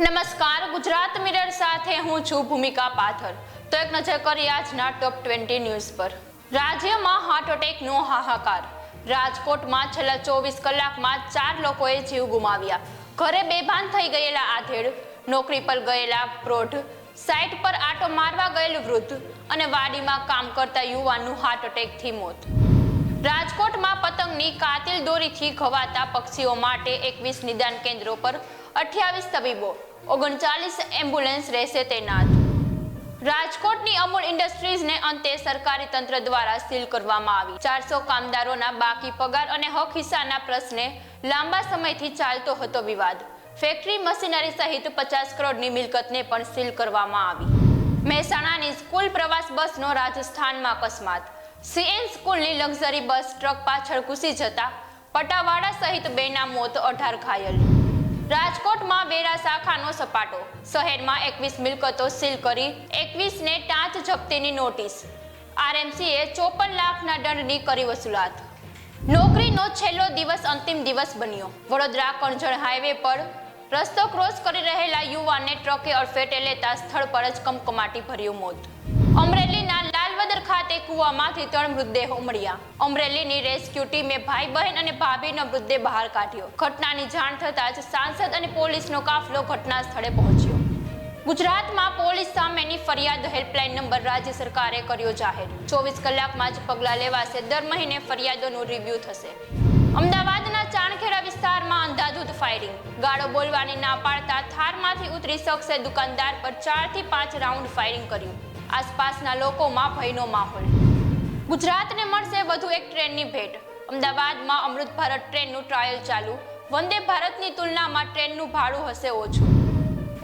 નમસ્કાર, ગુજરાત મિરર સાથે હું છું ભૂમિકા પાથર। તો એક નજર કરીએ આજના ટોપ 20 ન્યૂઝ પર। રાજ્યમાં હાર્ટ એટેકનો હાહાકાર। રાજકોટમાં છેલ્લા 24 કલાકમાં 4 લોકોએ જીવ ગુમાવ્યા। ઘરે બેભાન થઈ ગયેલા આધેડ, નોકરી પર ગયેલા પ્રૌઢ, સાઇટ પર આટો મારવા ગયેલ વૃદ્ધ અને વાડીમાં કામ કરતા યુવાનનું હાર્ટ એટેકથી મોત। રાજકોટમાં પતંગની કાતિલ દોરીથી ઘવાતા પક્ષીઓ માટે 21 નિદાન કેન્દ્રો પર 28 તબીબો, 39 એમ્બ્યુલન્સ રહેશે તૈનાત। રાજકોટની અમૂલ ઇન્ડસ્ટ્રીઝને અંતે સરકારી તંત્ર દ્વારા સીલ કરવામાં આવી। 400 કામદારોના બાકી પગાર અને હક હિસ્સાના પ્રશ્ને લાંબા સમયથી ચાલતો હતો વિવાદ। ફેક્ટરી મશીનરી સહિત 50 કરોડની મિલકતને પણ સીલ કરવામાં આવી। મહેસાણાની સ્કૂલ પ્રવાસ બસનો રાજસ્થાનમાં અકસ્માત। સીએન સ્કૂલની લક્ઝરી બસ ટ્રક પાછળ ઘૂસી જતા પટાવાડા સહિત 2 ના મોત, 18 ઘાયલ। રાજકોટમાં વેરા શાખાનો સપાટો। શહેરમાં 21 મિલકતો સીલ કરી 21 ને ટાંચ જપ્તીની નોટિસ। આરએમસીએ 54 લાખના દંડની કરી વસૂલાત। નોકરીનો છેલ્લો દિવસ અંતિમ દિવસ બન્યો। વડોદરા કરજણ હાઈવે પર રસ્તો ક્રોસ કરી રહેલા યુવાનને ટ્રકે અડફેટે લેતા સ્થળ પર જ કમકમાટી ભર્યું મોત। અમરેલીના લાલવદર ખાતે કૂવામાંથી 3 મૃતદેહો મળ્યા। અમરેલીની રેસ્ક્યુ ટીમે ભાઈ બહેન અને ભાભીનો મૃતદેહ બહાર કાઢ્યો। ઘટનાની જાણ થતાં જ સાંસદ અને પોલીસનો કાફલો ઘટના સ્થળે પહોંચ્યો। ગુજરાતમાં પોલીસ સામેની ફરિયાદ હેલ્પલાઇન નંબર રાજ્ય સરકારે કર્યો જાહેર। 24 કલાકમાં જ પગલાં લેવાશે। દર મહિને ફરિયાદોનું રિવ્યુ થશે। અમદાવાદના ચાણખેડા વિસ્તારમાં અંધાધૂંધ ફાયરિંગ। ગાળો બોલવાની ના પાડતા થારમાંથી ઉતરી શખ્સે દુકાનદાર પર 4 થી 5 રાઉન્ડ ફાયરિંગ કર્યું। આસપાસના લોકોમાં ભયનો માહોલ। ગુજરાતને મળશે વધુ એક ટ્રેનની ભેટ। અમદાવાદમાં અમૃત ભારત ટ્રેનનું ટ્રાયલ ચાલુ। વંદે ભારતની તુલનામાં ટ્રેનનું ભાડું હશે ઓછું।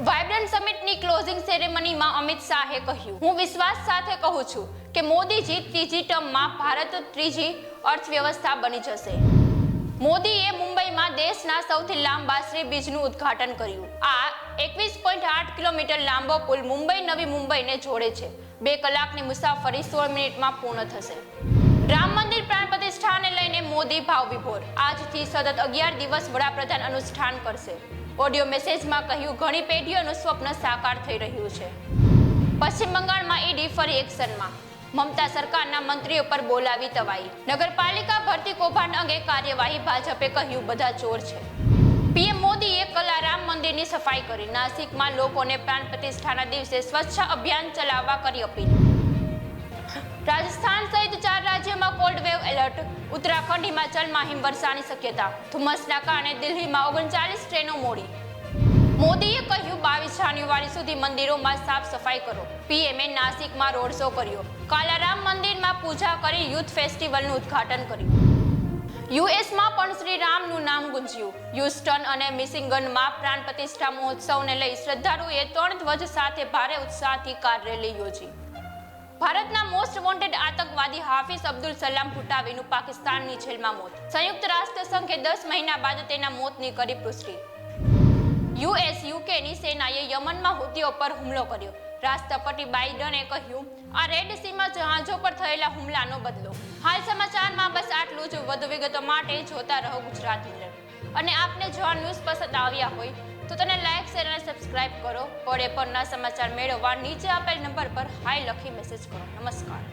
વાઇબ્રન્ટ સમિટની ક્લોઝિંગ સેરેમનીમાં અમિત શાહે કહ્યું, હું વિશ્વાસ સાથે કહું છું કે મોદીજી ત્રીજી ટર્મમાં ભારત ત્રીજી અર્થવ્યવસ્થા બની જશે। મોદીએ મુંબઈમાં દેશના સૌથી લાંબા શ્રી બ્રિજનું ઉદ્ઘાટન કર્યું। આ 21.8 કિલોમીટર લાંબો પુલ મુંબઈ નવી મુંબઈને જોડે છે। 2 કલાકની મુસાફરી 16 મિનિટમાં પૂર્ણ થશે। રામ મંદિર પ્રાણ પ્રતિષ્ઠાને લઈને મોદી ભાવ વિભોર। આજથી સતત 11 દિવસ વડાપ્રધાન અનુષ્ઠાન કરશે। ઓડિયો મેસેજમાં કહ્યું, ઘણી પેઢીઓનું સ્વપ્ન સાકાર થઈ રહ્યું છે। પશ્ચિમ બંગાળમાં ઈડી ફરી એક્શનમાં। મમતા સરકારના મંત્રીઓ પર બોલાવી તવાઈ। નગરપાલિકા ભરતી કૌભાંડ અંગે કાર્યવાહી। ભાજપે કહ્યું, બધા ચોર છે। પીએમ મોદીએ કલા રામ મંદિરની સફાઈ કરી। નાસિકમાં લોકોને પ્રાણ પ્રતિષ્ઠાના દિવસે સ્વચ્છ અભિયાન ચલાવવા કરી અપીલ। રાજસ્થાન સહિત 4 રાજ્યોમાં કોલ્ડ વેવ એલર્ટ। ઉત્તરાખંડ, હિમાચલમાં હિમવર્ષાની શક્યતા। ધુમ્મસના કારણે દિલ્હીમાં 39 ટ્રેનો મોડી। મોદીએ કહ્યું, 22 જાન્યુઆરી સુધી મંદિરોમાં સાફ સફાઈ કરો। પીએમએ નાસિકમાં રોડ શો કર્યો। કાલારામ મંદિરમાં પૂજા કરી યુથ ફેસ્ટિવલનું ઉદ્ઘાટન કર્યું। યુએસમાં પણ શ્રી રામનું નામ ગુંજ્યું। હ્યુસ્ટન અને મિશિગનમાં પ્રાણ પ્રતિષ્ઠા મહોત્સવને લઈ શ્રદ્ધાળુઓએ 3 ધ્વજ સાથે ભારે ઉત્સાહથી કાર રેલી યોજી। ભારતના મોસ્ટ વોન્ટેડ આતંકવાદી હાફિઝ અબ્દુલ સલામ ભુટ્ટાવીનું પાકિસ્તાનની જેલમાં મોત। સંયુક્ત રાષ્ટ્ર સંઘે 10 મહિના બાદ તેના મોતની કરી પુષ્ટિ। યુએસ યુકેની સેનાએ યમનમાં હુતીઓ પર હુમલો કર્યો। રાષ્ટ્રપતિ બાઇડને કહ્યું, આ રેડ સીમાં જહાજો પર થયેલા હુમલાનો બદલો। હાલ સમાચારમાં બસ આટલું જ। વધુ વિગતો માટે જોતા રહો ગુજરાત મિરર। અને આપને જો આ ન્યૂઝ પસંદ આવ્યા હોય તો તેને લાઈક, શેર અને સબસ્ક્રાઇબ કરો। પળે પળના સમાચાર મેળવવા નીચે આપેલ નંબર પર હાય લખી મેસેજ કરો। નમસ્કાર।